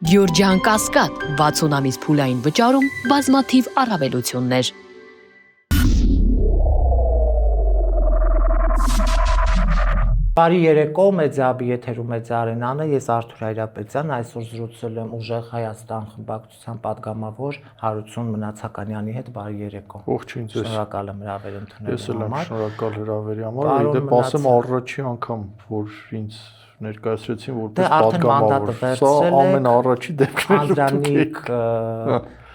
Գյուրջան Կասկադ 60 ամիս փուլային վճարում բազմաթիվ առավելություններ։ Բարի երեկո, մեդիաբի եթերում է Արենանը, ես Արթուր Հայրապետյան, այսօր զրուցել եմ Ուժեղ Հայաստան խմբակցության պատգամավոր Հարություն Մնացականյանի հետ, բարի երեկո։ Ողջույն ձեզ։ Շնորհակալ եմ հրավեր ընդունելու համար։ Ես էլ եմ շնորհակալ հրավերի համար, Պարոն դե ասեմ առաջի անգամ, որ ինձ ներկայացրեցին որպես պատգամավոր։ Սա ամեն առաջի դեպքերում Անդրանիկ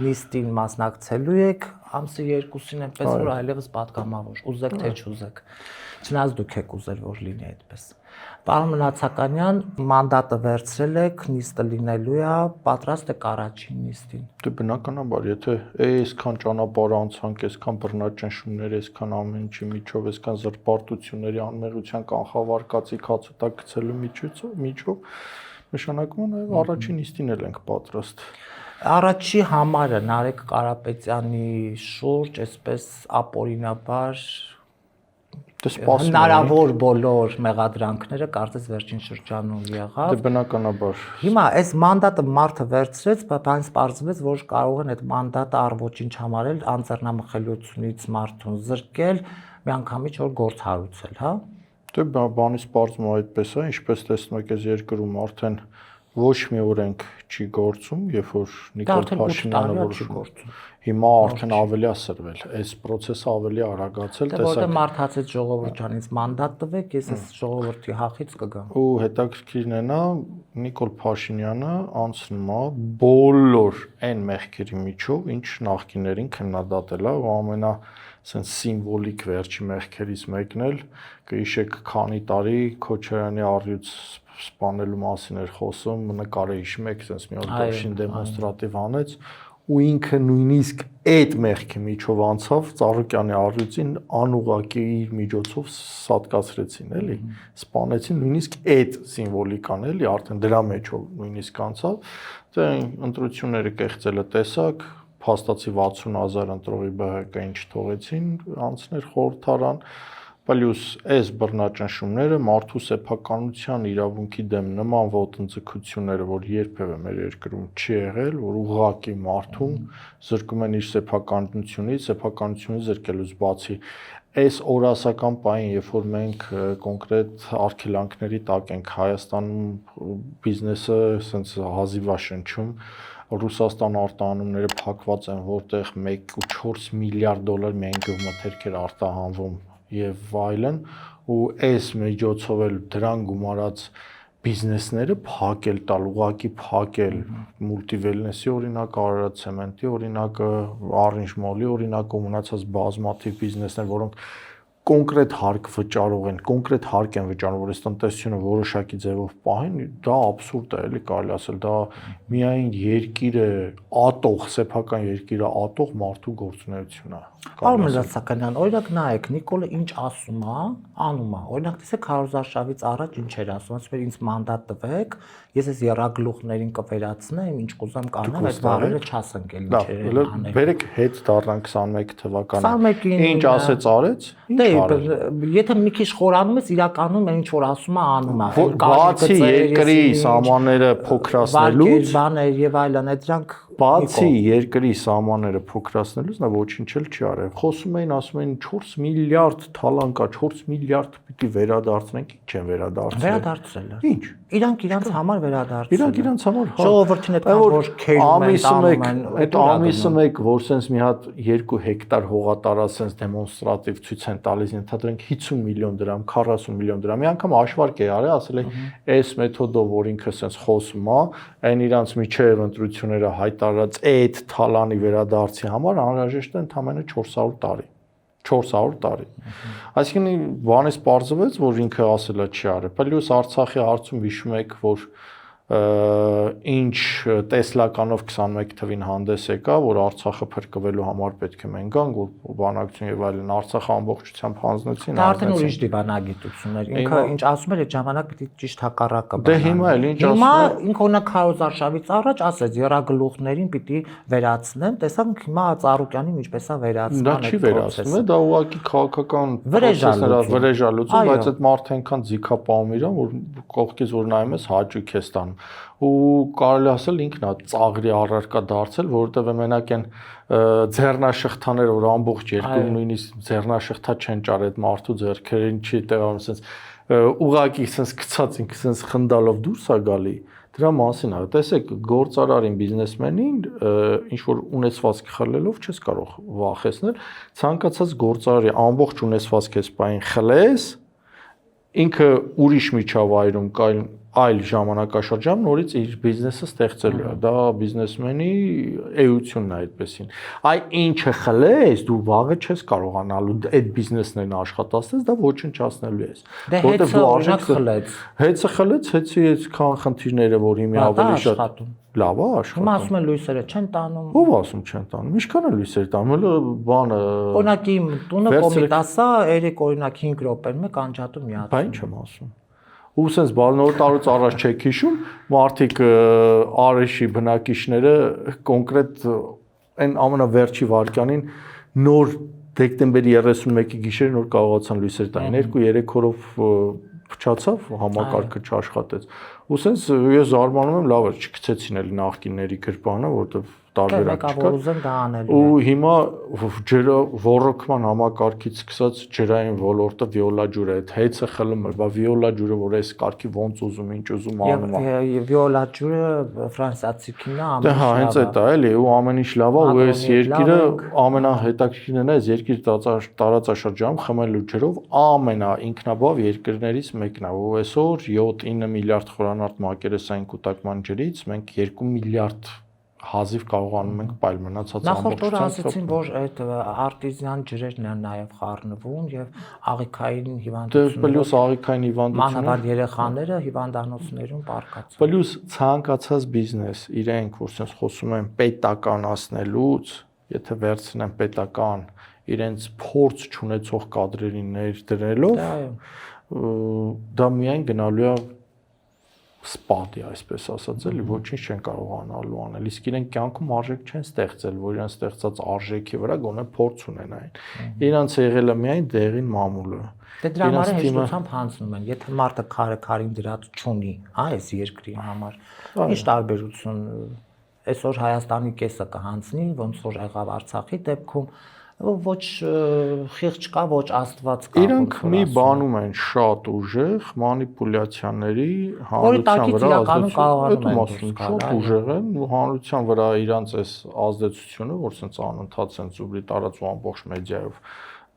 նիստին մասնակցելու եք, ամսի 2-ին այնպես որ այլևս պատգամավոր, ուզեք թե չուզեք։ Չնայած դուք եք ուզել որ լինի այդպես։ Պարոն Մնացականյան, մանդատը վերցրել եք, նիստը լինելու է, պատրաստ եք առաջին նիստին։ Դե բնականաբար, եթե այսքան ճանապարհ անցանք, այսքան բռնաճնշումներ, այսքան ամեն ինչի միջով, այսքան զրպարտությունների անմեղության կանխավարկածի քացուտա գցելու միջով, նշանակում է առաջին նիստին էլ ենք պատրաստ։ Առաջի համարը Նարեկ Կարապետյանի շուրջ, այսպես ապօրինաբար հնարավոր բոլոր մեղադրանքները կարծես վերջին շրջանում եղավ։ Դե բնականաբար։ Հիմա այս մանդատը մարդը վերցրեց, բայց պարզվեց, որ կարող են այդ մանդատը առ ոչինչ համարել, անձեռնամխելիությունից մարդուն զրկել, միանգամից որ գործ հարուցել, հա։ Դե բանից պարզվում է այդպես է, ինչպես տեսնում եք, այս երկրում արդեն ոչ մի օրենք չի գործում, երբ որ Նիկոլ Փաշինյանը որոշում։ Հիմա արդեն ավելի է սրվել, այս process-ը ավելի արագացել, տեսակ։ Որտե մարդացած ժողովրդյանից մանդատ տվեք, ես այս ժողովրդի հախից կգամ։ Ու հետաքրքիրն է նա Նիկոլ Փաշինյանը անցնում է բոլոր այն մեղքերի միջով, ինչ նախկիներին քննադատել է, ու ամենա ասեն սիմվոլիկ վերջի մեղքերից մեկն էլ կհիշեք քանի տարի Քոչարյանի առյուծ սպանելու մասին էր խոսում, նկարը հիշում եք, sense մի օր դաշին դեմոնստրատիվ անեց ու ինքը նույնիսկ այդ մեղքի միջով անցավ Ծառուկյանի առյուծին անուղղակի իր միջոցով սատկացրեցին, էլի, սպանեցին նույնիսկ այդ սիմվոլիկան, էլի, արդեն դրա մեջով նույնիսկ անցավ, դե ընտրությունները կեղծելը տեսակ, փաստացի 60,000 ընտրողի ԲՀԿ ինչ թողեցին, անցներ խորհրդարան Պլյուս այս բռնաճնշումները մարդու սեփականության իրավունքի դեմ նման ոտնձգությունները, որ երբևէ մեր երկրում չի եղել, որ ուղղակի մարդուն զրկում են իր սեփականությունից զրկելուց բացի այս օրասական պահին, երբ որ մենք կոնկրետ արգելանքների տակ ենք Հայաստանում բիզնեսը ասենց հազիվ է շնչում Ռուսաստան արտահանումները փակված են, որտեղ 1.4 միլիարդ դոլար միայն գյուղմթերք էր արտահանվում եւ այլն ու այս միջոցով էլ դրան գումարած բիզնեսները փակել տալ, ուղղակի փակել մուլտիվելնեսի օրինակը, Արարատ ցեմենտի օրինակը, Orange Mall-ի օրինակը, մնացած բազմաթիվ բիզնեսներ, որոնք կոնկրետ հարկ վճարող են, կոնկրետ հարկ են վճարում, որ այս տնտեսությունը որոշակի ձևով պահեն, դա աբսուրդ է, էլի կարելի ասել, դա միայն երկիրը ատող, սեփական երկիրը ատող մարդու գործունեություն է։ Պարոն Մնացականյան, օրինակ նայեք, Նիկոլը ինչ ասում է, անում է։ Օրինակ տեսեք 100 արշավից առաջ ինչ էր ասում, ասում էր ինձ մանդատ տվեք, ես այս երագլուխներին կվերացնեմ, ինչ կուզեմ կանեմ, այդ բառերը չասենք էլ ինչեր են անել։ Բերեք հետ դառնան 21 թվականին։ Ինչ ասեց արեց։ Դե եթե մի քիչ խորանում ես, իրականում ինչ որ ասում է, անում է։ Բացի երկրի սահմանները փոքրացնելուց, բաներ եւ այլն, այդ դրանք բացի երկրի սահմանները փոքրացնելուց նա ոչինչ էլ չի արել։ Խոսում էին, ասում էին 4 միլիարդ թալան կա, 4 միլիարդ պիտի վերադարձնենք, ինչ են վերադարձել։ Վերադարձել է։ Ինչ։ Իրանք իրանց համար վերադարձել։ Իրանք իրանց համար, հա։ Ժողովրդին այդքան որ քերում են, այդ ամիսը մեկ, որ sense մի հատ 2 հեկտար հողատարած sense դեմոնստրատիվ ցույց են տալիս, ընդհանրենք 50 միլիոն դրամ, 40 միլիոն դրամ։ Մի անգամ հաշվարկ է արել, ասել է, այս մեթոդով, որ ինքը sense խոսում է, այն իրանց միջև ընտրությունները հայտարարած այդ թալանի վերադարձի համար անհրաժեշտ է ընդամենը 400 տարի։ 400 տարի։ Այսինքն բանից պարզվեց, որ ինքը ասելա չի արել։ Պլյուս Արցախի հարցում հիշում եք, որ ինչ տեսլականով 21 թվին հանդես եկա, որ Արցախը փրկվելու համար պետք է մենք գանք, որ բանակցություն եւ այլն Արցախը ամբողջությամբ հանձնեցին։ Դա արդեն ուրիշ դիվանագիտություններ։ Ինքը ինչ ասում էր, այդ ժամանակ պիտի ճիշտ հակառակը բանա։ Դե հիմա էլ ինչ ասում է։ Հիմա ինքը օրինակ 100 արշավից առաջ ասեց, երագլուխներին պիտի վերացնեմ, տեսանք հիմա Ծառուկյանին ինչպես է վերացնում։ Դա չի վերացնում, դա ուղղակի քաղաքական վրեժալուծում, բայց այդ մարդը այնքան ձիգապահում իրան, որ կողքից որ նայում ես հաճույք է ստանում։ ու կարելի ասել ինքն է ծաղրի առարկա դարձել, որովհետև մենակ այն ձեռնաշղթաները, որ ամբողջ երկրում նույնիսկ ձեռնաշղթա չեն ճար այդ մարդու ձեռքերին չի տեղավորում, ասենց ուղակի ասենց գցած ինքը ասենց խնդալով դուրս է գալի։ Դրա մասին է, տեսեք, գործարարին, բիզնեսմենին ինչ որ ունեցվածքի խլելով չես կարող վախեցնել, ցանկացած գործարարի ամբողջ ունեցվածքը սպային խլես, ինքը ուրիշ միջավայրում կայ այլ ժամանակաշրջան նորից իր բիզնեսը ստեղծելու է, դա բիզնեսմենի էությունն է այդպեսին։ Այ ինչը խլես, դու վաղը չես կարողանալու այդ բիզնեսներն աշխատացնես, դա ոչնչացնելու ես։ Որտեղ դու արժեք խլեց։ Հեծը խլեց, հեծի այդքան խնդիրները, որ հիմա ավելի շատ լավ է աշխատում։ Հիմա ասում են լույսերը չեն տանում։ Ո՞վ ասում չեն տանում։ Ինչքան է լույսերը տանում, բանը։ Օրինակ իմ տունը Կոմիտասա, երեք օրինակ 5 րոպեն մեկ անջատում միացնում։ Բա ինչ եմ ասում։ Ու սենց նոր տարուց առաջ չեք հիշում, մարդիկ Արեշի բնակիչները կոնկրետ այն ամենավերջի վարքյանին նոր դեկտեմբերի 31-ի գիշերը նոր կարողացան լույսեր տային, 2-3 օրով փչացավ, համակարգը չաշխատեց։ Ու սենց ես զարմանում եմ, լավ է, չգցեցին էլի նախկինների գրպանը, որովհետև տարբերակ չկա։ Ու հիմա ոռոգման համակարգից սկսած ջրային ոլորտը վիոլա ջուրը, այդ հեծը խլում է, բա վիոլա ջուրը, որ այս կարգի ոնց ուզում, ինչ ուզում անում է։ Եվ վիոլա ջուրը ֆրանսիացի քինն է, ամեն ինչ։ Դե հա, հենց այդ է, էլի, ու ամեն ինչ լավ է, ու այս երկիրը ամենահետաքրքիրն է, այս երկիր տարածաշրջանում խմելու ջրով ամենաինքնաբավ երկրներից մեկն է, ու այսօր 7-9 միլիարդ խորանարդ մակերեսային կուտակման ջրից մենք 2 միլիարդ հազիվ կարողանում ենք պայլ մնացած ամբողջ օրը ասացին, որ այդ արտիզյան ջրերն են նաև խառնվում եւ աղիքային հիվանդությունները։ Դե պլյուս աղիքային հիվանդությունները։ Մանավանդ երեխաները հիվանդանոցներում պարկած։ Պլյուս ցանկացած բիզնես իրենք, որ sense խոսում են պետականացնելուց, եթե վերցնեն պետական իրենց փորձ չունեցող կադրերին ներդրելով, դա միայն գնալու է սպատի, այսպես ասած, էլի ոչինչ չեն կարողանալու անել, իսկ իրենք կյանքում արժեք չեն ստեղծել, որ իրենց ստեղծած արժեքի վրա գոնե փորձ ունենային։ Իրանց եղել է միայն դեղին մամուլը։ Դե դրա համար հեշտությամբ հանձնում են, եթե մարդը քարին դրած չունի, այս երկրի համար, ինչ տարբերություն, այսօր Հայաստանի կեսը կհանձնի, ոնց որ եղավ Արցախի դեպքում, ոչ խիղճ կա, ոչ աստված կա։ Իրանք մի բանում են շատ ուժեղ մանիպուլյացիաների հանրության վրա ազդեցություն, շատ ուժեղ են ու հանրության վրա իրանց այս ազդեցությունը, որ sense անընդհատ sense ուղի տարածում ամբողջ մեդիայով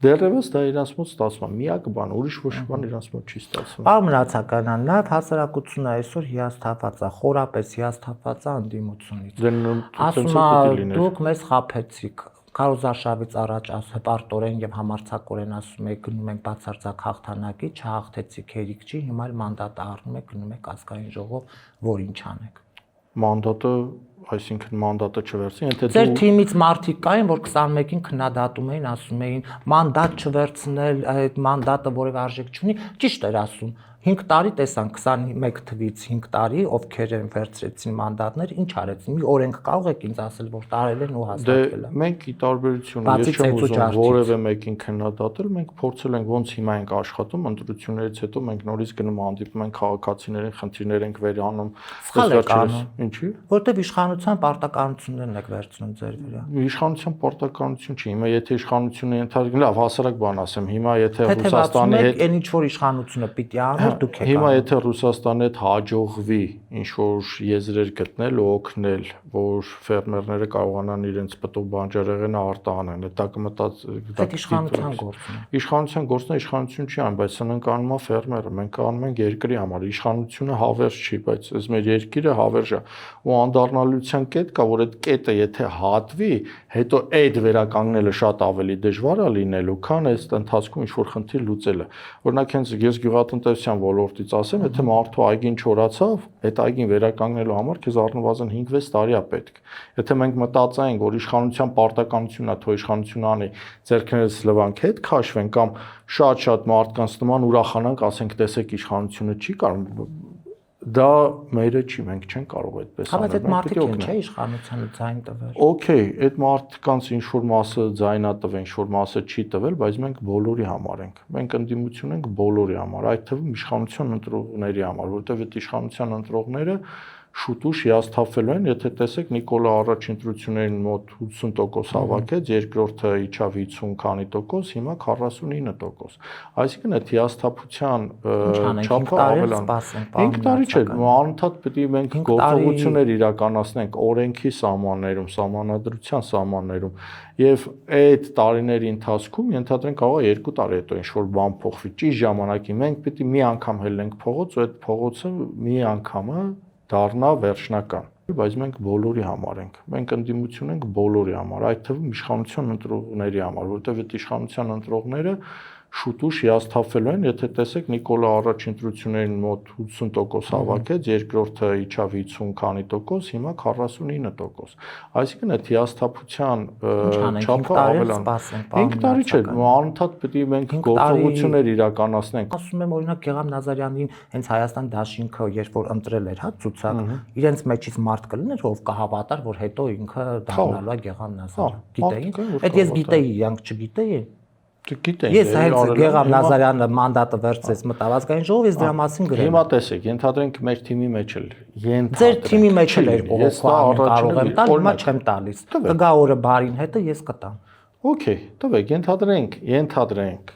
դեռևս դա իրանց մոտ ստացվում է, միակ բան, ուրիշ ոչ բան իրանց մոտ չի ստացվում։ Պարոն Մնացականյան, նաև հասարակությունը այսօր հիասթափված է, խորապես հիասթափված է ընդդիմությունից։ Ասում է, դուք մեզ խաբեցիք։ Քարոզարշավից առաջ հպարտորեն եւ համարձակորեն ասում եք գնում ենք բացարձակ հաղթանակի, չհաղթեցիք հերիք չի, հիմա էլ մանդատը առնում եք, գնում եք ազգային ժողով, որ ինչ անեք։ Մանդատը, այսինքն մանդատը չվերցին, եթե Ձեր թիմից մարդիկ կային, որ 21-ին քննադատում էին, ասում էին մանդատ չվերցնել, այդ մանդատը որևէ արժեք չունի, ճիշտ էր ասում։ 5 տարի տեսան 21 թվից 5 տարի ովքեր են վերցրեցին մանդատներ, ինչ արեցին։ Մի օրենք կարող եք ինձ ասել, որ տարել են ու հաստատվել է։ Դե մենք ի տարբերություն ես չեմ ուզում որևէ մեկին քննադատել, մենք փորձել ենք ոնց հիմա ենք աշխատում, ընտրություններից հետո մենք նորից գնում հանդիպում ենք քաղաքացիներին, խնդիրներ ենք վերանում, ինչի՞։ Որտեւ իշխանության պարտականություններն եք վերցնում ձեր վրա։ Իշխանության պարտականություն չի։ Հիմա եթե իշխանությունը ընդհանրապես լավ հասարակ բան ասեմ, հիմա եթե Ռուսաստանի հետ այն ինչ որ իշխանությունը պիտի անի Հիմա եթե Ռուսաստանի հետ հաջողվի ինչ որ եզրեր գտնել ու օգնել, որ ֆերմերները կարողանան իրենց պտուղ բանջարեղենը արտահանեն, դա կմտած իշխանության գործն է։ Իշխանության գործն է, իշխանություն չի անում, բայց սրանք անում է ֆերմերը, մենք անում ենք երկրի համար, իշխանությունը հավերժ չի, բայց այս մեր երկիրը հավերժ է ու անդառնալիության կետ կա, որ այդ կետը եթե հատվի, հետո այդ վերականգնելը շատ ավելի դժվար է լինելու, քան այս ընթացքում ինչ որ խնդիր լուծելը։ Օրինակ հենց ես գյուղատնտեսության ոլորտից ասեմ, եթե մարդու այգին չորացավ, այդ այգին վերականգնելու համար քեզ առնվազն 5-6 տարի է պետք։ Եթե մենք մտածենք, որ իշխանության պարտականությունն է, թող իշխանությունը անի, ձեռքներս լվանք հետ քաշվեն կամ շատ մարդկանց նման ուրախանանք, ասենք, տեսեք իշխանությունը չի կարող, դա մերը չի, մենք չենք կարող այդպես անել։ Բայց այդ մարդիկ են, չէ, իշխանությանը ձայն տվել։ Okay, այդ մարդկանց ինչ որ մասը ձայնա տվել, ինչ որ մասը չի տվել, բայց մենք բոլորի համար ենք։ Մենք ընդդիմություն ենք բոլորի համար, այդ թվում իշխանության ընտրողների համար, որովհետև այդ իշխանության ընտրողները շուտուշ հիասթափվելու են, եթե տեսեք Նիկոլը առաջին ընտրություններին մոտ 80% հավաքեց, երկրորդը իջավ 50 քանի տոկոս, հիմա 49%։ Այսինքն այդ հիասթափության չափը ավելանում։ 5 տարի չէ, անընդհատ պետք է մենք գործողություններ իրականացնենք օրենքի սահմաններում, սահմանադրության սահմաններում, եւ այդ տարիների ընթացքում ենթադրենք կարող է 2 տարի հետո ինչ-որ բան փոխվի, ճիշտ ժամանակին մենք պետք է մի անգամ հելնենք փողոց, ու այդ փողոցը մի անգամը դառնա վերջնական, բայց մենք բոլորի համար ենք։ Մենք ընդդիմություն ենք բոլորի համար, այդ թվում իշխանության ընտրողների համար, որովհետև այդ իշխանության ընտրողները շուտուշ հիասթափվելու են, եթե տեսեք Նիկոլը առաջին ընտրություններին մոտ 80% հավաքեց, երկրորդը իջավ 50 քանի տոկոս, հիմա 49%։ Այսինքն այդ հիասթափության չափը ավելանում։ 5 տարի չէ, անընդհատ պետք է մենք գործողություններ իրականացնենք։ Ասում եմ օրինակ Գեգամ Նազարյանին հենց Հայաստան դաշինքը երբ որ ընտրել էր, հա, ցուցակ, իրենց մեջից մարդ կլիներ, ով կհավատար, որ հետո ինքը դառնալու է Գեգամ Նազարյան։ Գիտեին։ Այդ ես գիտեի, իրանք չգիտեին։ Ես հենց Գեգամ Նազարյանը մանդատը վերցրեց մտավազգային ժողով, ես դրա մասին գրել եմ։ Հիմա տեսեք, ենթադրենք մեր թիմի մեջ էլ Ձեր թիմի մեջ էլ էր կողոքવાનું կարող եմ տալ, հիմա չեմ տալիս։ Կգա օրը բարին հետը ես կտամ։ Okay, տվեք, ենթադրենք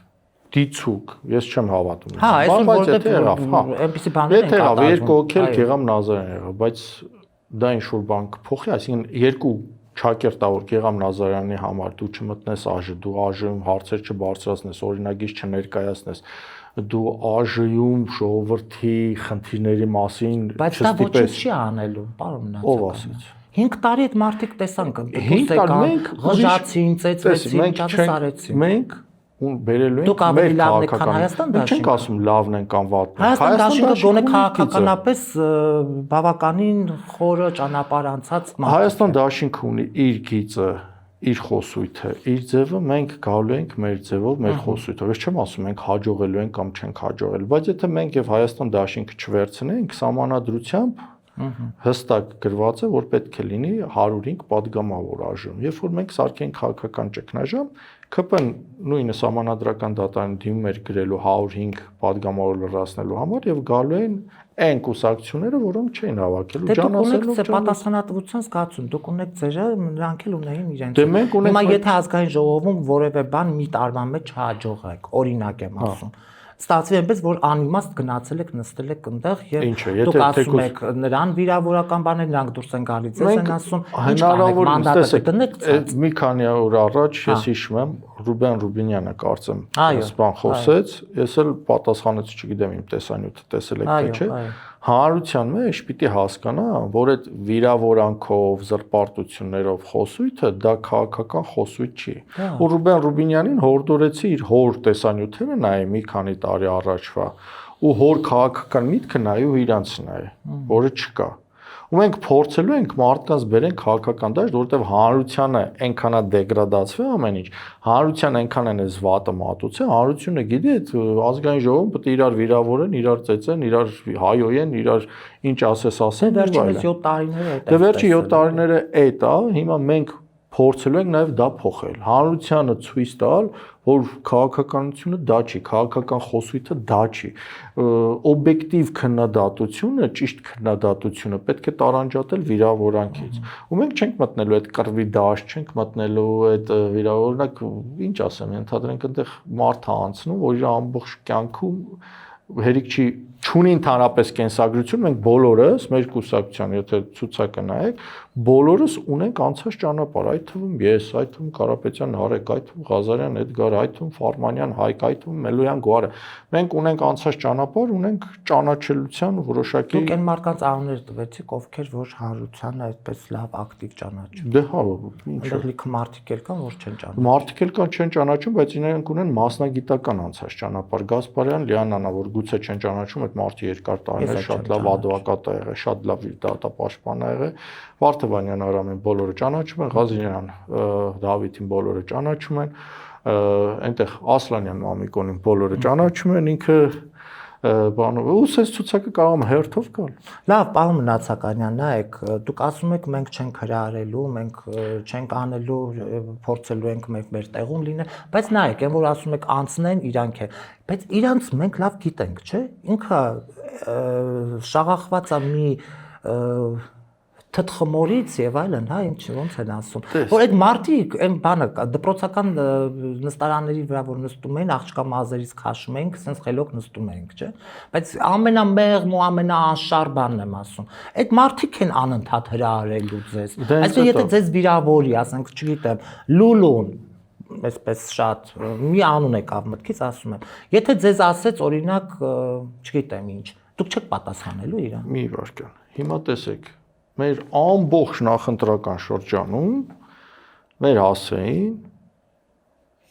դիցուկ, ես չեմ հավատում։ Հա, այսօր որտեղ եղավ, հա։ Այնպեսի բաներ են կատարվում։ Եթե երկու օքել Գեգամ Նազարյան եղավ, բայց դա ինչ-որ բան կփոխի, այսինքն երկու Չակերտա որ Գեգամ Նազարյանի համար դու չմտնես ԱԺ, դու ԱԺ-ում հարցեր չբարձրացնես, օրինագիծ չներկայացնես, դու ԱԺ-ում ժողովրդի խնդիրների մասին չստիպես։ Բայց դա ոչինչ չի անելու, պարոն Նացական։ Ով ասեց։ 5 տարի այդ մարդիկ տեսանք, դուք եկան, ղժացին, ծեծվեցին, ճանաչած արեցին։ Մենք բերելու ենք մեր քաղաքական։ Մենք չենք ասում լավն են կամ վատն են։ Հայաստան դաշինքը գոնե քաղաքականապես բավականին խորը ճանապարհ անցած մարդ։ Հայաստան դաշինքը ունի իր գիծը, իր խոսույթը, իր ձևը, մենք գալու ենք մեր ձևով, մեր խոսույթով։ Ես չեմ ասում մենք հաջողելու ենք կամ չենք հաջողել, բայց եթե մենք եւ Հայաստան դաշինքը չվերցնենք սահմանադրությամբ հստակ գրված է, որ պետք է լինի 105 падգամավոր ԱԺ-ում։ Երբ որ մենք սարքենք քաղաքական ճգնաժամ, ԿՊ-ն նույնը սահմանադրական դատարանը դիմում էր գրելու 105 падգամավոր լրացնելու համար եւ գալու են այն կուսակցությունները, որոնք չէին հավաքել ու ջանասելով պատասխանատվության զգացում, դուք ունեք ձերը, նրանք էլ ունեին իրենց։ Հիմա եթե ազգային ժողովում որևէ բան մի տարվա մեջ չհաջողեք, օրինակ եմ ասում, ստացվի այնպես, որ անիմաստ գնացել եք, նստել եք այնտեղ եւ դուք ասում եք նրան վիրավորական բաներ, նրանք դուրս են գալիս, ես են ասում, ինչ կանեք, մանդատը դնեք ցած։ Մի քանի օր առաջ ես հիշում եմ Ռուբեն Ռուբինյանը կարծեմ, սպան խոսեց, ես էլ պատասխանեցի, չգիտեմ իմ տեսանյութը տեսել եք թե չէ։ Հանրության մեջ պիտի հասկանա, որ այդ վիրավորանքով, զրպարտություններով խոսույթը դա քաղաքական խոսույթ չի։ Ու Ռուբեն Ռուբինյանին հորդորեցի իր հոր տեսանյութերը նայի մի քանի տարի առաջվա ու հոր քաղաքական միտքը նայի ու իրանց նայի, որը չկա։ Ու մենք փորձելու ենք մարդկանց բերենք քաղաքական դաշտ, որովհետև հանրությանը այնքան է դեգրադացվել ամեն ինչ, հանրության այնքան են այս վատը մատուցել, հանրությունը գիտի այդ ազգային ժողովում պետք է իրար վիրավորեն, իրար ծեծեն, իրար հայոյեն, իրար ինչ ասես ասեն, վերջինս 7 տարիները այդ է։ Դե վերջի 7 տարիները այդ է, հիմա մենք փորձելու ենք նաև դա փոխել։ Հանրությանը ցույց տալ, որ քաղաքականությունը դա չի, քաղաքական խոսույթը դա չի։ Օբյեկտիվ քննադատությունը, ճիշտ քննադատությունը պետք է տարանջատել վիրավորանքից։ Ու մենք չենք մտնելու այդ կռվի դաշտ, չենք մտնելու այդ վիրավորանք, ինչ ասեմ, ենթադրենք այնտեղ մարդ է անցնում, որ իր ամբողջ կյանքում հերիք չի չունի ընդհանրապես կենսագրություն, մենք բոլորս մեր կուսակցության, եթե ցուցակը նայեք, բոլորս ունենք անցած ճանապարհ, այդ թվում ես, այդ թվում Կարապետյան Նարեկ, այդ թվում Ղազարյան Էդգար, այդ թվում Ֆարմանյան Հայկ, այդ թվում Մելոյան Գոհարը։ Մենք ունենք անցած ճանապարհ, ունենք ճանաչելիության որոշակի։ Դուք այն մարդկանց անուններ տվեցիք, ովքեր որ հանրությանը այդպես լավ ակտիվ ճանաչում։ Դե հա, ինչ է։ Լիքը մարդիկ էլ կան, որ չեն ճանաչում։ Մարդիկ էլ կան չեն ճանաչում, բայց իրենք ունեն մասնագիտական անցած ճանապարհ։ Գասպարյան, Լիանանա, որ գուցե չեն ճանաչում, այդ մարդը երկար տարիներ շատ լավ advocat է եղել, շատ լավ դատապաշտպան է եղել։ Վարդավանյան Արամին բոլորը ճանաչում են, Ղազարյան Դավիթին բոլորը ճանաչում են, այնտեղ Ասլանյան Մամիկոնին բոլորը ճանաչում են, ինքը բանով ու սենց ցուցակը կարող եմ հերթով գալ։ Լավ, պարոն Նացականյան, նայեք, դուք ասում եք մենք չենք հրահարելու, մենք չենք անելու, փորձելու ենք մեր տեղում լինել, բայց նայեք, այն որ ասում եք անցնեն, իրանք է, բայց իրանց մենք լավ գիտենք, չէ՞։ Ինքը շաղախված է մի թթխմորից եւ այլն, հա, ինչ ոնց են ասում, որ այդ մարտիկ այն բանը դպրոցական նստարանների վրա որ նստում են, աղջկա մազերից քաշում ենք, sense խելոք նստում ենք, չէ՞։ Բայց ամենամեղմ ու ամենաանշար բանն եմ ասում։ Այդ մարտիկ են անընդհատ հրահարելու ձեզ։ Այսինքն եթե ձեզ վիրավորի, ասենք, չգիտեմ, լուլուն այսպես շատ մի անուն եկավ մտքից, ասում եմ։ Եթե ձեզ ասեց օրինակ, չգիտեմ ինչ, դուք չեք պատասխանելու իրան։ Մի վարքան։ Հիմա տեսեք, մեր ամբողջ նախընտրական շրջանում մեր հասեին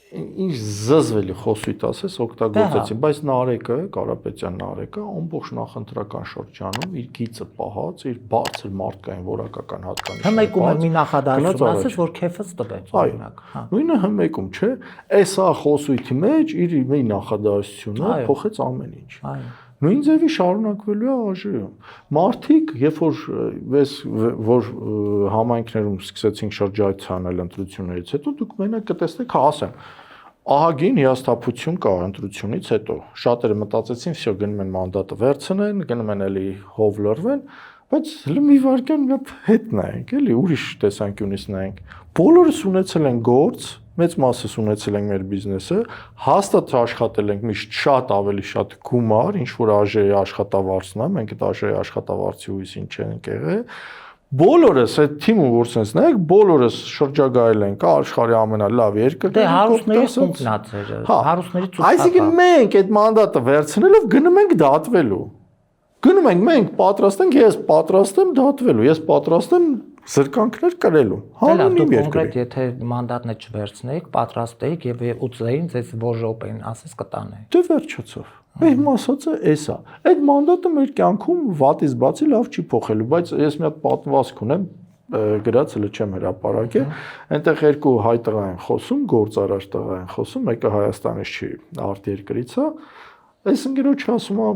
ինչ զզվելի խոսույթ ասես օգտագործեցին, բայց Նարեկը, Կարապետյան Նարեկը ամբողջ նախընտրական շրջանում իր գիծը պահած, իր բարձր մարդկային որակական հատկանիշները։ Հմեկում է մի նախադասություն, ասես որ քեֆս տվեց օրինակ, հա։ Նույնը հմեկում, չէ՞։ Էսա խոսույթի մեջ իր մի նախադասությունը փոխեց ամեն ինչ։ Այո։ Նույն ձևի շարունակվելու է ԱԺ-ում։ Մարդիկ, երբ որ համայնքներում սկսեցին շրջայցանել ընտրություններից հետո, դուք մենակ կտեսնեք, հա, ասեմ, ահագին հիասթափություն կա ընտրությունից հետո։ Շատերը մտածեցին, վсё, գնում են մանդատը վերցնեն, գնում են էլի հով լռվեն, բայց մի վարքան մի հատ հետ նայենք, էլի ուրիշ տեսանկյունից նայենք։ Բոլորս ունեցել են գործ, մեծ մասս ունեցել ենք մեր բիզնեսը, հաստատ աշխատել ենք միշտ շատ ավելի շատ գումար, ինչ որ ԱԺ-ի աշխատավարձն է, մենք այդ ԱԺ-ի աշխատավարձի հույսին չենք եղել։ Բոլորս այդ թիմը որ sense նայեք, բոլորս շրջագայել ենք աշխարհի ամենալավ երկրը։ Դե հարուստների ցուցնացերը, հարուստների ցուցակը։ Այսինքն մենք այդ մանդատը վերցնելով գնում ենք դատվելու։ Գնում ենք մենք պատրաստ ենք, ես պատրաստ եմ դատվելու, ես պատրաստ եմ զրկանքներ կրելու։ Հանուն իմ կոնկրետ եթե մանդատն չվերցնեիք, պատրաստ էիք եւ ուծեին ձեզ որ րոպեին ասես կտանեին։ Դե վերջացավ։ Իմ ասածը էսա։ Այդ մանդատը մեր կյանքում վատից բացի լավ չի փոխելու, բայց ես մի հատ պատմվածք ունեմ, գրած հələ չեմ հրապարակել, այնտեղ երկու հայ տղա են խոսում, գործարար տղա են խոսում, մեկը Հայաստանից չի, արտերկրից է։ Այս ընկերոջը ասում է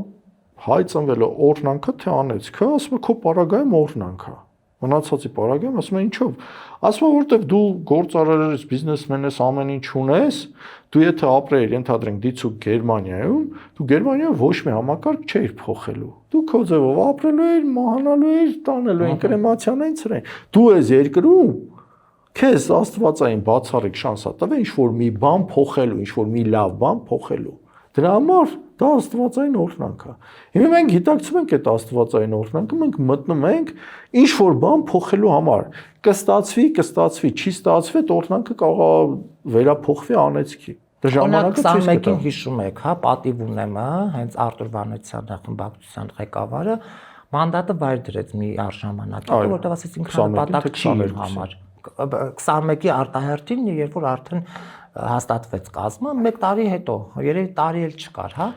հայ ծնվելը օրհնանքա թե անեծքը, ասում է քո պարագայում օրհնանքա։ Մնացածի պարագայում ասում է ինչով։ Ասում է որովհետև դու գործարար ես, բիզնեսմեն ես, ամեն ինչ ունես, դու եթե ապրեիր, ենթադրենք դիցուկ Գերմանիայում, դու Գերմանիայում ոչ մի համակարգ չէիր փոխելու։ Դու քո ձևով ապրելու էիր, մահանալու էիր, տանելու էին կրեմացիան ցրեն։ Դու ես երկրում քեզ աստվածային բացառիկ շանս ա տվել ինչ որ մի բան փոխելու, ինչ որ մի լավ բան փոխելու։ Դրա համար դա աստվածային օրհնանք է։ Հիմա մենք գիտակցում ենք այդ աստվածային օրհնանքը, մենք մտնում ենք ինչ որ բան փոխելու համար։ Կստացվի, չի ստացվի, այդ օրհնանքը կարող է վերափոխվի անեծքի։ Դա ժամանակը 21-ին հիշում եք, հա, պատիվ ունեմ, հենց Արտուր Վանեցյանը խմբակցության ղեկավարը մանդատը վայր դրեց մի առժամանակի, որտեղ ասեց ինքն նպատակ չի իր համար։ 21-ի արտահերթին, երբ որ արդեն հաստատվեց կազմը, 1 տարի հետո, երևի տարի էլ չկար, հա։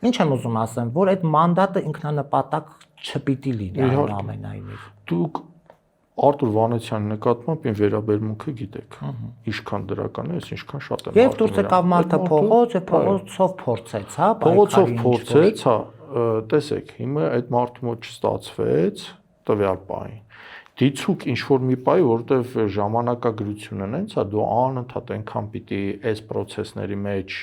Ինչ եմ ուզում ասեմ, որ այդ մանդատը ինքնանպատակ չպիտի լինի ամենայնիվ։ Դուք Արտուր Վանեցյանի նկատմամբ ին վերաբերմունքը գիտեք։ Ինչքան դրական է, ինչքան շատ է։ Եվ դուրս եկավ մարդը փողոց, եւ փողոցով փորձեց, հա, փողոցով փորձեց, հա, տեսեք, հիմա այդ մարդու մոտ չստացվեց տվյալ պահին։ Դիցուկ ինչ որ մի պահի, որովհետև ժամանակագրությունն է, հենց, հա, դու անընդհատ այնքան պիտի այս process-ների մեջ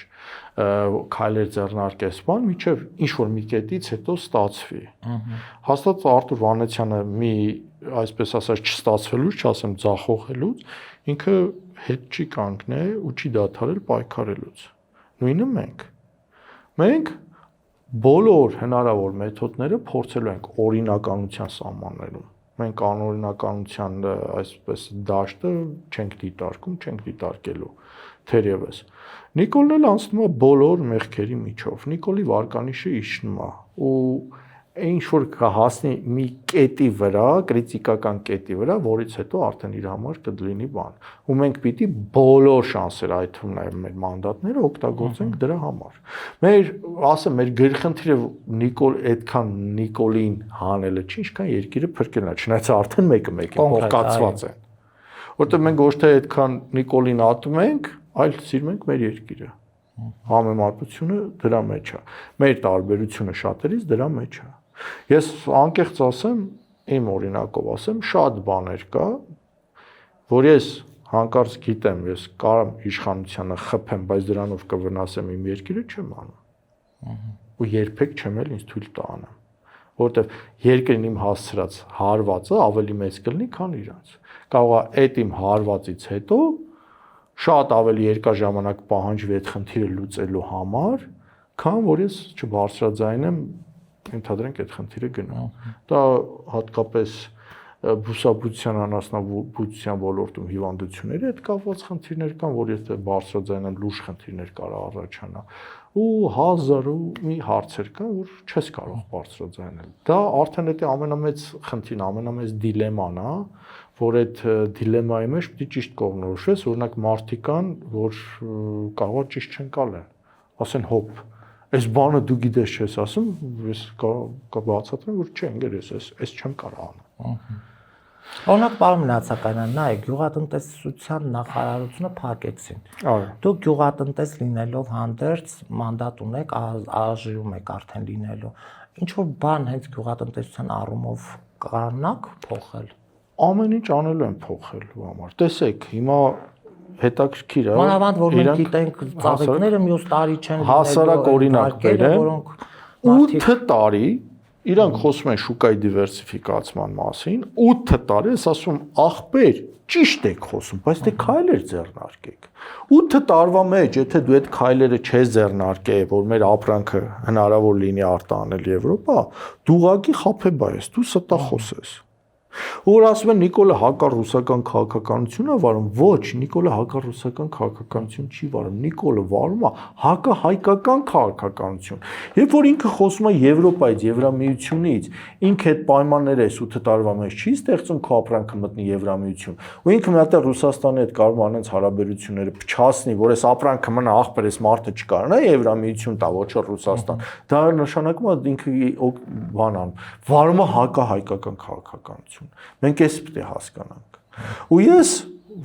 քայլեր ձեռնարկես, բան, միջև ինչ որ մի կետից հետո ստացվի։ Հաստատ Արտուր Վանեցյանը մի, այսպես ասած, չստացվելուց, չասեմ ձախողելուց, ինքը հետ չի կանգնել ու չի դադարել պայքարելուց։ Նույնը մենք բոլոր հնարավոր մեթոդները փորձելու ենք օրինականության սահմաններում։ Մենք անօրինականության այսպես դաշտը չենք դիտարկում, չենք դիտարկելու թերևս։ Նիկոլն էլ անցնում է բոլոր մեղքերի միջով։ Նիկոլի վարկանիշը իջնում է ու ինչ որ կհասնի մի կետի վրա, կրիտիկական կետի վրա, որից հետո արդեն իր համար կլինի բան։ Ու մենք պիտի բոլոր շանսերը, այդ թվում նաև մեր մանդատները օգտագործենք դրա համար։ Մեր գրխնդիրը այդքան Նիկոլին հանելը չի, ինչքան երկիրը փրկելն է, չնայած արդեն մեկ-մեկ փոխկացված են։ Որտեղ մենք ոչ թե այդքան Նիկոլին ատում ենք, այլ սիրում ենք մեր երկիրը։ Համեմատությունը դրա մեջ է։ Մեր տարբերությունը շատերից դրա մեջ է։ Ես անկեղծ ասեմ, իմ օրինակով ասեմ, շատ բաներ կա, որ ես հանկարծ գիտեմ, ես կարամ իշխանությանը խփեմ, բայց դրանով կվնասեմ իմ երկիրը, չեմ անում։ Ու երբեք չեմ էլ ինձ թույլ տա անեմ։ որովհետև երկրին իմ հասցրած հարվածը ավելի մեծ կլինի, քան իրանց։ Կարող է այդ իմ հարվածից հետո շատ ավելի երկար ժամանակ պահանջվի այդ խնդիրը լուծելու համար, քան որ ես չբարձրաձայնեմ, ընդհանրենք այդ խնդիրը գնամ։ Դա հատկապես բուսաբուծության անասնաբուծության ոլորտում հիվանդությունների հետ կապված խնդիրներ կան, որ եթե բարձրաձայնեմ լուրջ խնդիրներ կարող առաջանա ու հազար ու մի հարցեր կան, որ չես կարող բարձրաձայնել։ Դա արդեն դա ամենամեծ խնդիրն, ամենամեծ դիլեման է, որ այդ դիլեմայի մեջ պիտի ճիշտ կողմնորոշես, օրինակ մարդիկ կան, որ կարող է ճիշտ չընկալեն, ասեն հոп, այս բանը դու գիտես չես ասում, ես կբացատրեմ, որ չէ, ընկեր ես չեմ կարող անել։ Օրինակ պարոն Նացականյան, նայեք, գյուղատնտեսության նախարարությունը փակեցին։ Դուք գյուղատնտես լինելով հանդերձ մանդատ ունեք, ԱԺ-ում եք արդեն լինելու։ Ինչ որ բան հենց գյուղատնտեսության առումով կարողանաք փոխել։ Ամեն ինչ անելու են փոխել համար։ Տեսեք, հիմա հետաքրքիր է։ Մանավանդ որ մենք գիտենք ծաղիկները մյուս տարի չեն լինելու։ Հասարակ օրինակ բերեմ, որոնք 8 տարի իրանք խոսում են շուկայի դիվերսիֆիկացման մասին, 8 տարի ես ասում ախպեր, ճիշտ եք խոսում, բայց դե քայլեր ձեռնարկեք։ 8 տարվա մեջ, եթե դու այդ քայլերը չես ձեռնարկել, որ մեր ապրանքը հնարավոր լինի արտահանել Եվրոպա, դու ուղղակի խաբեբա ես, դու ստախոս ես։ Որ ասում են Նիկոլը հակառուսական քաղաքականություն է վարում, ոչ, Նիկոլը հակառուսական քաղաքականություն չի վարում, Նիկոլը վարում է հակահայկական քաղաքականություն։ Երբ որ ինքը խոսում է Եվրոպայից, Եվրամիությունից, ինքը այդ պայմանները այս 8 տարվա մեջ չի ստեղծում քո ապրանքը մտնի Եվրամիություն։ Ու ինքը մի հատ Ռուսաստանի հետ կարող անենց հարաբերությունները փչացնի, որ այս ապրանքը մնա ախպեր, այս մարդը չկարանա Եվրամիություն տա, ոչ Ռուսաստան։ Դա նշանակում է ինքը բանան, վարում է հակահայկական քաղաքականություն։ Մենք էս պետք է հասկանանք։ Ու ես,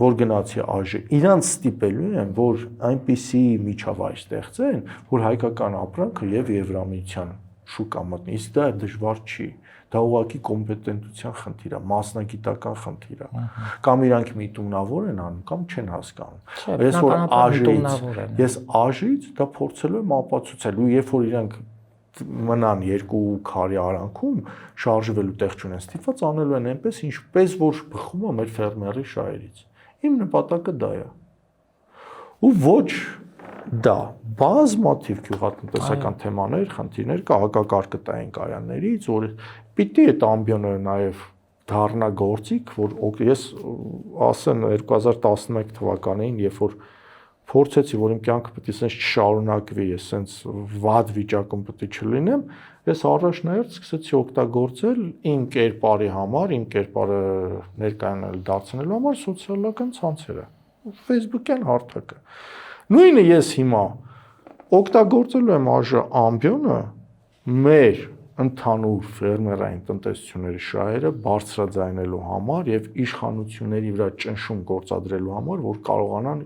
որ գնացի ԱԺ, իրանց ստիպելու եմ, որ այնպիսի միջավայր ստեղծեն, որ հայկական ապրանքը եւ Եվրամիության շուկա մտնի։ Իսկ դա դժվար չի։ Դա ուղղակի կոմպետենտության խնդիր է, մասնագիտական խնդիր է։ Կամ իրանք միտումնավոր են անում, կամ չեն հասկանում։ Ես ԱԺ-ից դա փորձելու եմ ապացուցել, ու երբ որ իրանք մնան 2 քարի արանքում շարժվելու տեղ չունեն, ստիպված անելու են այնպես, ինչպես որ բխում է մեր ֆերմերի շահերից։ Իմ նպատակը դա է։ Ու ոչ դա բազմաթիվ գյուղատնտեսական թեմաներ, խնդիրներ կա հակակարգտային կայաններից, որ պիտի այդ ամբիոնը նաև դառնա գործիք, որ ես ասեմ 2011 թվականին, երբ որ փորձեցի, որ իմ կյանքը պետք է sense չշարունակվի, ես sense վատ վիճակում պետք է չլինեմ, ես առաջնահերթ սկսեցի օգտագործել իմ կերպարի համար, իմ կերպարը ներկայանալ դարձնելու համար սոցիալական ցանցերը, Facebook-յան հարթակը։ Նույնը ես հիմա օգտագործելու եմ ԱԺ ամբիոնը մեր ընդհանուր ֆերմերային տնտեսությունների շահերը բարձրաձայնելու համար եւ իշխանությունների վրա ճնշում գործադրելու համար, որ կարողանան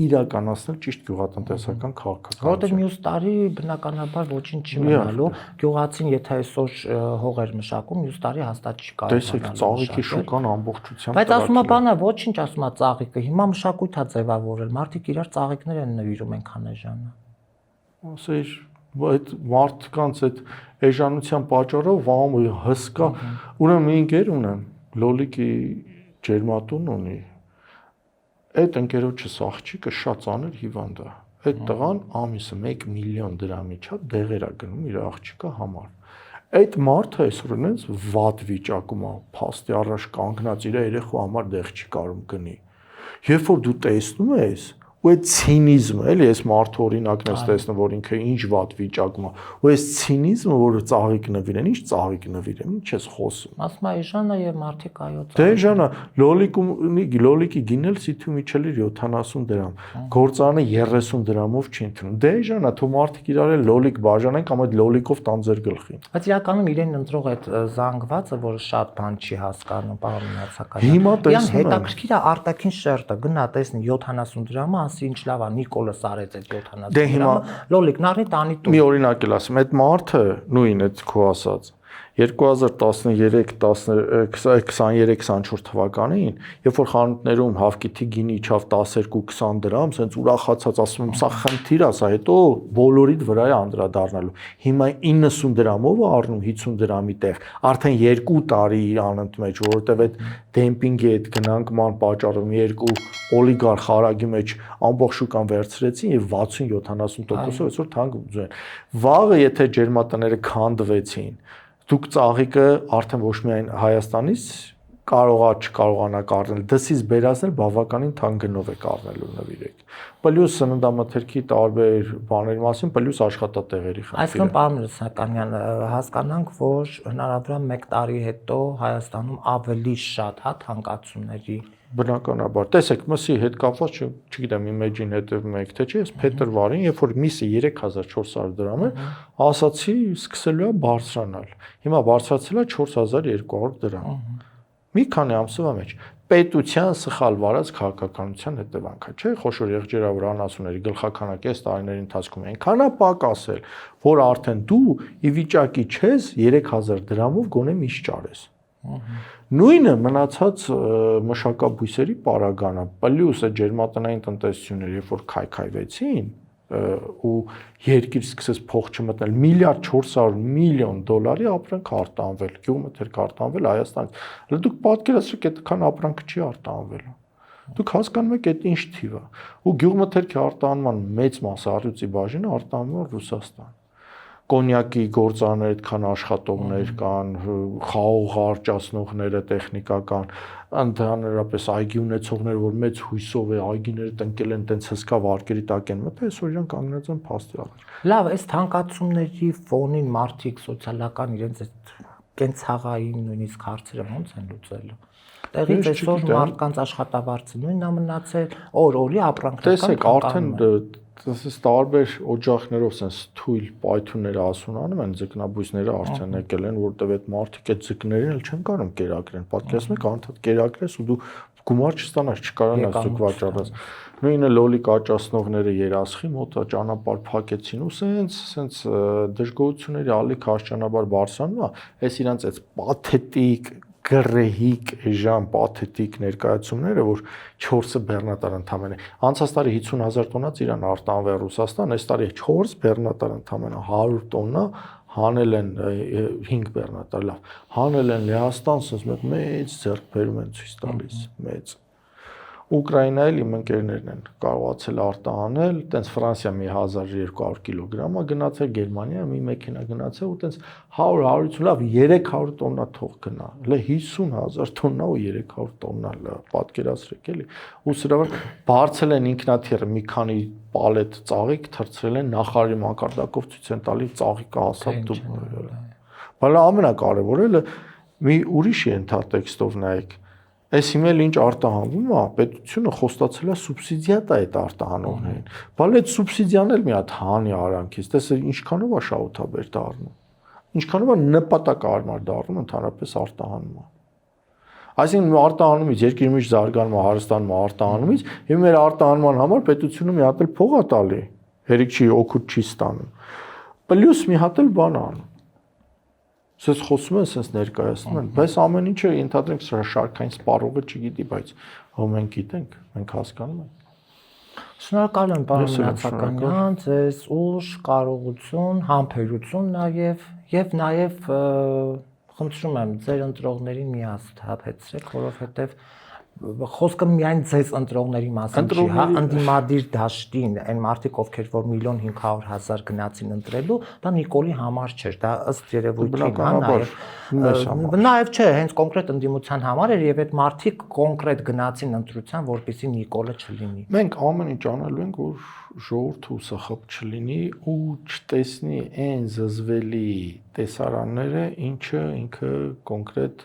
իրականացնել ճիշտ գյուղատնտեսական քաղաքականություն։ Որտեղ մյուս տարի բնականաբար ոչինչ չի մնալու, գյուղացին եթե այսօր հողեր մշակում, մյուս տարի հաստատ չի կարող։ Տեսեք, ծաղիկի շուկան ամբողջությամբ։ Բայց ասում է բանը, ոչինչ ասում է ծաղիկը, հիմա մշակույթ է ձևավորել, մարդիկ իրար ծաղիկներ են նվիրում են քանեժանը։ Ասեր, այդ մարդկանց այդ էժանության պատճառով վաղ հսկա, ուրեմն մի ընկեր ունեմ, լոլիկի ջերմատուն ունի։ Այդ ընկերոջս աղջիկը շատ ծանր հիվանդ է։ Այդ տղան ամիսը 1 միլիոն դրամի չափ դեղեր է գնում իր աղջիկա համար։ Այդ մարդը այսօր ունենց վատ վիճակում է, փաստի առաջ կանգնած իր երեխու համար դեղ չի կարող գնի։ Երբ որ դու տեսնում ես, ու այդ ցինիզմը, էլի այս մարդու օրինակն ես տեսնում, որ ինքը ինչ վատ վիճակում է, ու այս ցինիզմը, որ ծաղիկ նվիրեն, ինչ ծաղիկ նվիրեն, ինչ ես խոսում։ Ասում է էժանը եւ մարդիկ այո։ Դե էժանը, լոլիկի գինել սիթու միչելիր 70 դրամ, գործարանը 30 դրամով չի ընդունում։ Դե էժանա, թող մարդիկ իրար լոլիկ բաժանեն կամ այդ լոլիկով տան ձեր գլխին։ Բայց իրականում իրեն ընտրող այդ զանգվածը, որը շատ բան չի հասկանում, պարոն Նացականյան։ Հիմա տեսնում եմ։ Հետաքրքիր է արտաքին շերտը, գնա տեսնի 70 դրամը, ասի ինչ լավ է, Նիկոլը սարեց այդ 70 դե հիմա լոլիկն առնի տանի տուն։ Մի օրինակ էլ ասեմ, այդ մարդը նույն այդ քո ասած, 2023-24 թվականին, երբ որ խանութներում հավկիթի գինի իջավ 12-20 դրամ, ասենց ուրախացած ասում եմ, սա խնդիր է, սա հետո բոլորիդ վրա է անդրադառնալու։ Հիմա 90 դրամով է առնում 50 դրամի տեղ, արդեն 2 տարի անընդմեջ, որովհետև այդ դեմպինգի այդ գնանկման պատճառով երկու օլիգարխ հարագի մեջ ամբողջ շուկան վերցրեցին եւ 60-70%-ով այսօր թանկ ուզում են։ Վաղը եթե ջերմատները քանդվեցին, դուք ծաղիկը արդեն ոչ միայն Հայաստանից չկարողանա կառնել, դսից բերածնել բավականին թանկ գնով է կառնելու նվիրեք։ Պլյուս սննդամթերքի տարբեր բաների մասին, պլյուս աշխատատեղերի խնդիրը։ Այսինքն պարոն Լուսականյան, հասկանանք, որ հնարավորաբար 1 տարի հետո Հայաստանում ավելի շատ թանկացումների Բնականաբար, տեսեք, մսի հետ կապված, չգիտեմ, իմեջին հետևում եք թե չէ, փետրվարին, երբ որ միսը 3400 դրամ է, ասացի սկսելու է բարձրանալ։ Հիմա բարձրացել է 4200 դրամ։ Մի քանի ամսվա մեջ պետության սխալ վարած քաղաքականության հետևանքա, չէ՞, խոշոր եղջերավոր անասունների գլխականակես տարիների ընթացքում այնքան է պակասել, որ արդեն դու ի վիճակի չես 3000 դրամով գոնե միշտ ճարես։ Նույնը մնացած մշակաբույսերի պարագանը, պլյուս այդ ջերմատնային տնտեսությունները, երբ որ քայքայվեցին ու երկիր սկսեց փող չմտնել, $1.4 միլիարդ ապրանք արտանվել, գյուղմթերք արտանվել Հայաստանից։ Հələ դուք պատկերացրեք, այդքան ապրանքը չի արտանվելու։ Դուք հասկանում եք այդ ինչ թիվ է։ Ու գյուղմթերքի արտահանման մեծ մասը առյուծի բաժինը արտանվում է Ռուսաստան։ Կոնյակի գործարաններ այդքան աշխատողներ կան, խաղող արճացնողները տեխնիկական, ընդհանրապես այգի ունեցողները, որ մեծ հույսով է այգիները տնկել են, տենց հսկա վարկերի տակ են մտել, այսօր իրենք կանգնած են փաստի առաջ։ Լավ, այս թանկացումների ֆոնին մարդիկ սոցիալական իրենց այդ կենցաղային նույնիսկ հարցերը ոնց են լուծելու։ Տեղից այսօր մարդկանց աշխատավարձը նույնն է մնացել, օր-օրի ապրանքներ կան։ Տեսեք, արդեն This տարբեր օջախներով sense թույլ պայթյունները ասունանում են, ձկնաբույսները արդեն եկել են, որտեղ այդ մարդիկ այդ ձկներին էլ չեն կարող կերակրեն։ Պատկերացնում եք, անդադ կերակրես ու դու գումար չստանաս, չկարանաս ձուկ վաճառած։ Նույնը լոլիկ աճացնողները երասխի մոտ ճանապարհ փակեցին ու sense դժգոհությունների ալիք հասճանաբար բարձրանում է, այս իրանց այդ պաթետիկ գրեհիկ էժան պաթետիկ ներկայացումները, որ 4-ը բեռնատար ընդամենը։ Անցած տարի 50000 տոննա ծիրան արտանվել Ռուսաստան, այս տարի 4 բեռնատար ընդամենը 100 տոննա հանել են 5 բեռնատար, լավ։ Հանել են Լեհաստան, ասես մեծ ձեռքբերում են ցույց տալիս, մեծ։ Ուկրաինայի իմ ընկերներն են կարողացել արտահանել, տենց Ֆրանսիա մի 1200 կիլոգրամա գնացել, Գերմանիա մի մեքենա գնացել ու տենց 100-150 լավ 300 տոննա թող գնա, հələ 50000 տոննա ու 300 տոննա լավ, պատկերացրեք էլի։ Ու սրա վրա բարձել են ինքնաթիռը մի քանի պալետ ծաղիկ թրծրել են նախարարի մակարդակով ցույց են տալի ծաղիկը հասավ դու։ Բայց ամենակարևորը մի ուրիշ ենթատեքստով նայեք։ Այս հիմա ինչ արտահանվում է, պետությունը խոստացել է սուբսիդիա տա այդ արտահանողներին։ Բայց այդ սուբսիդիան էլ մի հատ հանի արանքից, տեսեք ինչքանով է շահութաբեր դառնում։ Ինչքանով է նպատակարար դառնում ընդհանրապես արտահանումը։ Այսինքն արտահանումից երկրի մեջ զարգանում է, հարստանում է արտահանումից, եւ մեր արտահանման համար պետությունը մի հատ էլ փող է տալի, հերիք չի օգուտ չի ստանում։ Պլյուս մի հատ էլ բան անում։ Սենց խոսում են, սենց ներկայացնում են, բայց ամեն ինչը ենթադրենք սրա շարքային սպառողը չգիտի, բայց հո մենք գիտենք, մենք հասկանում ենք։ Շնորհակալ եմ պարոն Լուսականյան, ձեզ ուժ, կարողություն, համբերություն եւ խնդրում եմ ձեր ընտրողներին մի հաստատեցրեք, որովհետեւ խոսքը միայն ձեզ ընտրողների մասին չի, հա, ընդդիմադիր դաշտին այն մարդիկ, ովքեր որ 1.500.000 գնացին ընտրելու, դա Նիկոլի համար չէր, դա ըստ երևույթին, հա, նաեւ չէ, հենց կոնկրետ ընդդիմության համար էր եւ այդ մարդիկ կոնկրետ գնացին ընտրության, որպեսզի Նիկոլը չլինի։ Մենք ամեն ինչ անելու ենք, որ ժողովուրդը ուսախապ չլինի ու չտեսնի այն զզվելի տեսարանները, ինչը ինքը կոնկրետ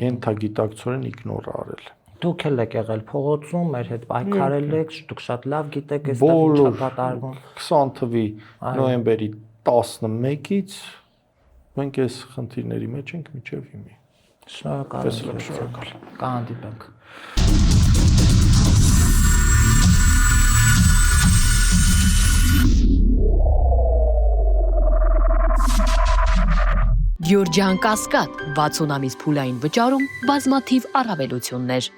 ենթագիտակցորեն իգնոր արել։ Դուք էլ եք եղել փողոցում, մեր հետ պայքարել եք, դուք շատ լավ գիտեք այստեղ ինչ է կատարվում։ 20 թվականի նոյեմբերի 11-ից մենք այս խնդիրների մեջ ենք մինչև հիմա։ Շնորհակալ եմ։ Կհանդիպենք։ Գյուրջան Կասկադ 60 ամիս փուլային վճարում բազմաթիվ առավելություններ։